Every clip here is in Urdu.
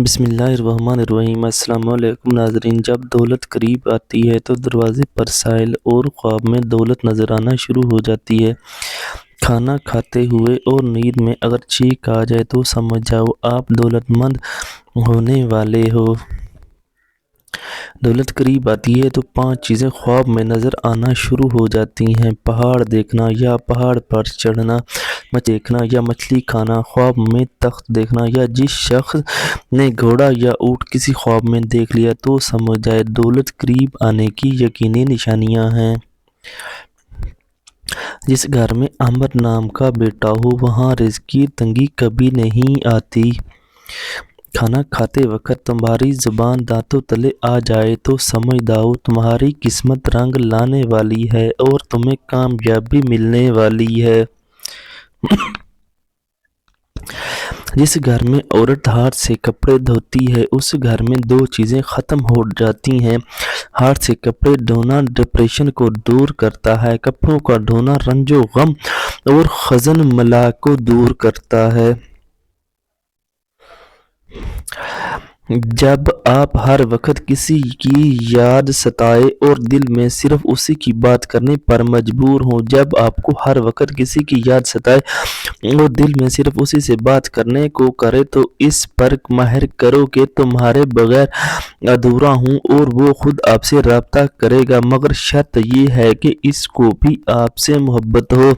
بسم اللہ الرحمن الرحیم۔ السلام علیکم ناظرین، جب دولت قریب آتی ہے تو دروازے پر سائل اور خواب میں دولت نظر آنا شروع ہو جاتی ہے۔ کھانا کھاتے ہوئے اور نیند میں اگر چھینک آ جائے تو سمجھ جاؤ آپ دولت مند ہونے والے ہو۔ دولت قریب آتی ہے تو 5 چیزیں خواب میں نظر آنا شروع ہو جاتی ہیں۔ پہاڑ دیکھنا یا پہاڑ پر چڑھنا، مچھلی دیکھنا یا مچھلی کھانا، خواب میں تخت دیکھنا، یا جس شخص نے گھوڑا یا اونٹ کسی خواب میں دیکھ لیا تو سمجھ جائے دولت قریب آنے کی یقینی نشانیاں ہیں۔ جس گھر میں عمر نام کا بیٹا ہو وہاں رزق کی تنگی کبھی نہیں آتی۔ کھانا کھاتے وقت تمہاری زبان دانتوں تلے آ جائے تو سمجھ جاؤ تمہاری قسمت رنگ لانے والی ہے اور تمہیں کامیابی ملنے والی ہے۔ جس گھر میں عورت ہاتھ سے کپڑے دھوتی ہے اس گھر میں 2 چیزیں ختم ہو جاتی ہیں۔ ہاتھ سے کپڑے دھونا ڈپریشن کو دور کرتا ہے، کپڑوں کا دھونا رنج و غم اور حزن ملال کو دور کرتا ہے۔ جب آپ ہر وقت کسی کی یاد ستائے اور دل میں صرف اسی کی بات کرنے پر مجبور ہوں، جب آپ کو ہر وقت کسی کی یاد ستائے اور دل میں صرف اسی سے بات کرنے کو کرے تو اس پر مہر کرو کہ تمہارے بغیر ادھورا ہوں اور وہ خود آپ سے رابطہ کرے گا، مگر شرط یہ ہے کہ اس کو بھی آپ سے محبت ہو۔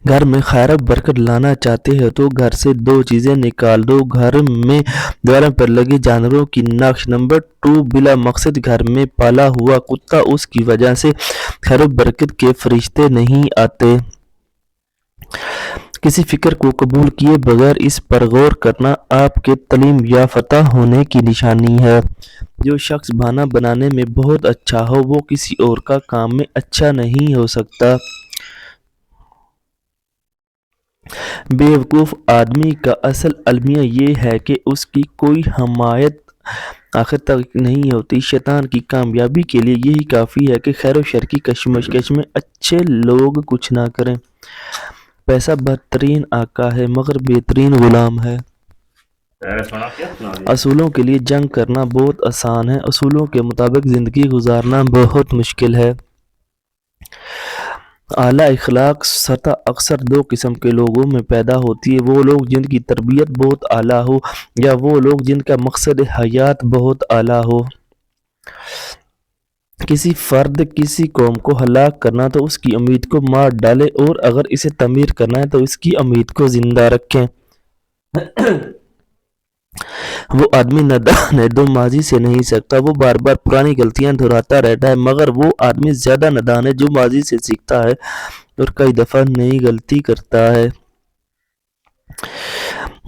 گھر میں خیر و برکت لانا چاہتے ہو تو گھر سے 2 چیزیں نکال دو۔ گھر میں دیواروں پر لگے جانوروں کی نقش۔ نمبر 2، بلا مقصد گھر میں پالا ہوا کتا، اس کی وجہ سے خیر و برکت کے فرشتے نہیں آتے۔ کسی فکر کو قبول کیے بغیر اس پر غور کرنا آپ کے تعلیم یافتہ ہونے کی نشانی ہے۔ جو شخص بہانہ بنانے میں بہت اچھا ہو وہ کسی اور کا کام میں اچھا نہیں ہو سکتا۔ بے وقوف آدمی کا اصل المیہ یہ ہے کہ اس کی کوئی حمایت آخر تک نہیں ہوتی۔ شیطان کی کامیابی کے لیے یہی کافی ہے کہ خیر و شر کی کشمکش میں اچھے لوگ کچھ نہ کریں۔ پیسہ بدترین آقا ہے مگر بہترین غلام ہے۔ اصولوں کے لیے جنگ کرنا بہت آسان ہے، اصولوں کے مطابق زندگی گزارنا بہت مشکل ہے۔ اعلیٰ اخلاق سطح اکثر 2 قسم کے لوگوں میں پیدا ہوتی ہے، وہ لوگ جن کی تربیت بہت اعلیٰ ہو یا وہ لوگ جن کا مقصد حیات بہت اعلیٰ ہو۔ کسی فرد کسی قوم کو ہلاک کرنا تو اس کی امید کو مار ڈالے اور اگر اسے تعمیر کرنا ہے تو اس کی امید کو زندہ رکھیں۔ وہ آدمی نادان ہے جو ماضی سے نہیں سیکھتا، وہ بار بار پرانی غلطیاں دہراتا رہتا ہے، مگر وہ آدمی زیادہ نادان ہے جو ماضی سے سیکھتا ہے اور کئی دفعہ نئی غلطی کرتا ہے۔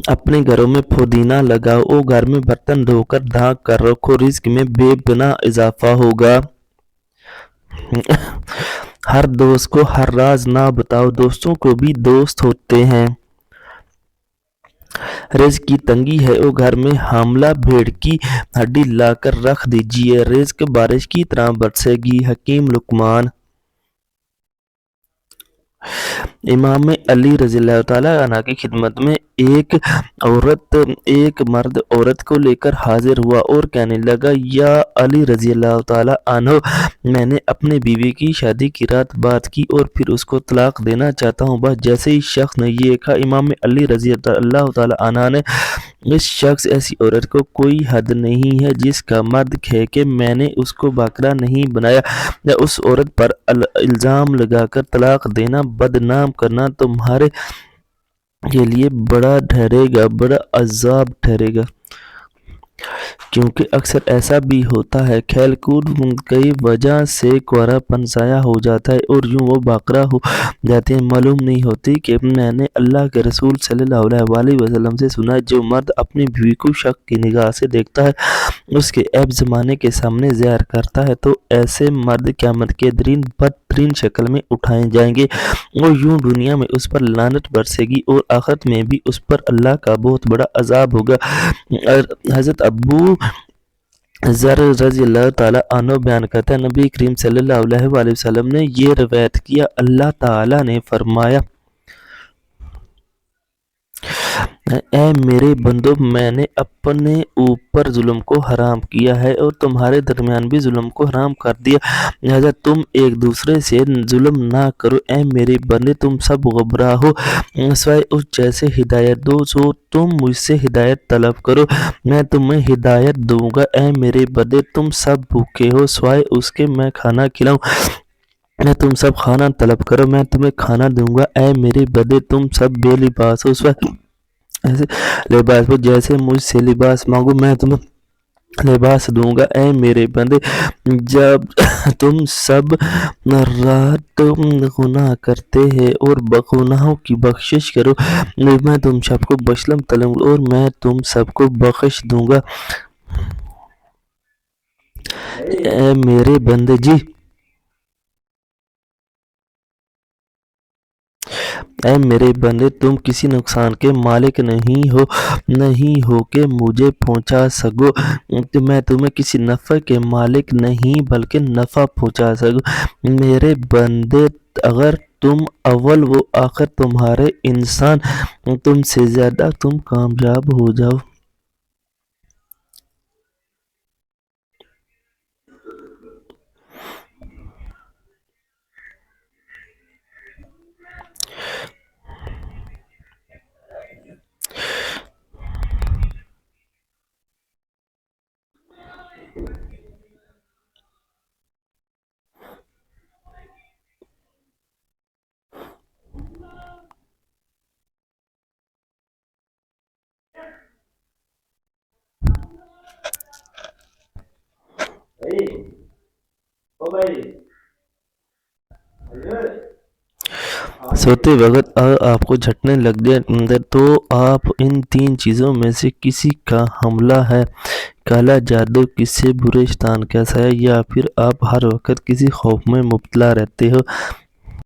اپنے گھروں میں پودینہ لگاؤ اور گھر میں برتن دھو کر ڈھانک کر رکھو، رزق میں بے پناہ اضافہ ہوگا۔ ہر دوست کو ہر راز نہ بتاؤ، دوستوں کو بھی دوست ہوتے ہیں۔ رزق کی تنگی ہے اور گھر میں حاملہ بھیڑ کی ہڈی لا کر رکھ دیجئے، رزق بارش کی طرح برسے گی۔ حکیم لقمان۔ امام علی رضی اللہ تعالیٰ عنہ کی خدمت میں ایک مرد عورت کو لے کر حاضر ہوا اور کہنے لگا، یا علی رضی اللہ تعالیٰ عنہ، میں نے اپنی بیوی کی شادی کی رات بات کی اور پھر اس کو طلاق دینا چاہتا ہوں۔ بس جیسے ہی شخص نے یہ کہا امام علی رضی اللہ تعالیٰ عنہ نے اس شخص ایسی عورت کو کوئی حد نہیں ہے جس کا مرد کہے کہ میں نے اس کو باقرہ نہیں بنایا، یا اس عورت پر الزام لگا کر طلاق دینا، بدنام کرنا تمہارے کے لیے بڑا عذاب ٹھہرے گا۔ کیونکہ اکثر ایسا بھی ہوتا ہے، کھیل کود کی وجہ سے کنوارا پن ضائع ہو جاتا ہے اور یوں وہ باقرہ ہو جاتے ہیں۔ معلوم نہیں ہوتی کہ میں نے اللہ کے رسول صلی اللہ علیہ وسلم سے سنا، جو مرد اپنی بیوی کو شک کی نگاہ سے دیکھتا ہے، اس کے عیب زمانے کے سامنے ظاہر کرتا ہے، تو ایسے مرد قیامت کے دن بدترین شکل میں اٹھائے جائیں گے اور یوں دنیا میں اس پر لعنت برسے گی اور آخرت میں بھی اس پر اللہ کا بہت بڑا عذاب ہوگا۔ حضرت ابو ذر رضی اللہ تعالیٰ عنہ بیان کرتا ہے، نبی کریم صلی اللہ علیہ وآلہ وسلم نے یہ روایت کیا، اللہ تعالیٰ نے فرمایا، اے میرے بندو، میں نے اپنے اوپر ظلم کو حرام کیا ہے اور تمہارے درمیان بھی ظلم کو حرام کر دیا، لہذا تم ایک دوسرے سے ظلم نہ کرو۔ اے میرے بندے، تم سب گمراہ ہو سوائے اس جیسے ہدایت دو سو تم مجھ سے ہدایت طلب کرو، میں تمہیں ہدایت دوں گا۔ اے میرے بندے، تم سب بھوکے ہو سوائے اس کے میں کھانا کھلاؤں، میں تم سب کھانا طلب کرو، میں تمہیں کھانا دوں گا۔ اے میرے بندے، تم سب بے لباس ہو سوائے ایسے لباس ہو جیسے مجھ سے لباس مانگو، میں تمہیں لباس دوں گا۔ اے میرے بندے، جب تم سب رات گناہ کرتے ہیں اور گناہوں کی بخشش کرو، میں تم سب کو بخشلم طلب اور میں تم سب کو بخش دوں گا۔ اے میرے بندے جی، اے میرے بندے، تم کسی نقصان کے مالک نہیں ہو کہ مجھے پہنچا سکو، میں تمہیں کسی نفع کے مالک نہیں بلکہ نفع پہنچا سکوں۔ میرے بندے، اگر تم اول و آخر تمہارے انسان تم سے زیادہ تم کامیاب ہو جاؤ۔ سوتے وقت اگر آپ کو جھٹنے لگ جائے اندر، تو آپ ان تین چیزوں میں سے کسی کا حملہ ہے، کالا جادو، کسی برے شیطان کا سایہ، یا پھر آپ ہر وقت کسی خوف میں مبتلا رہتے ہو۔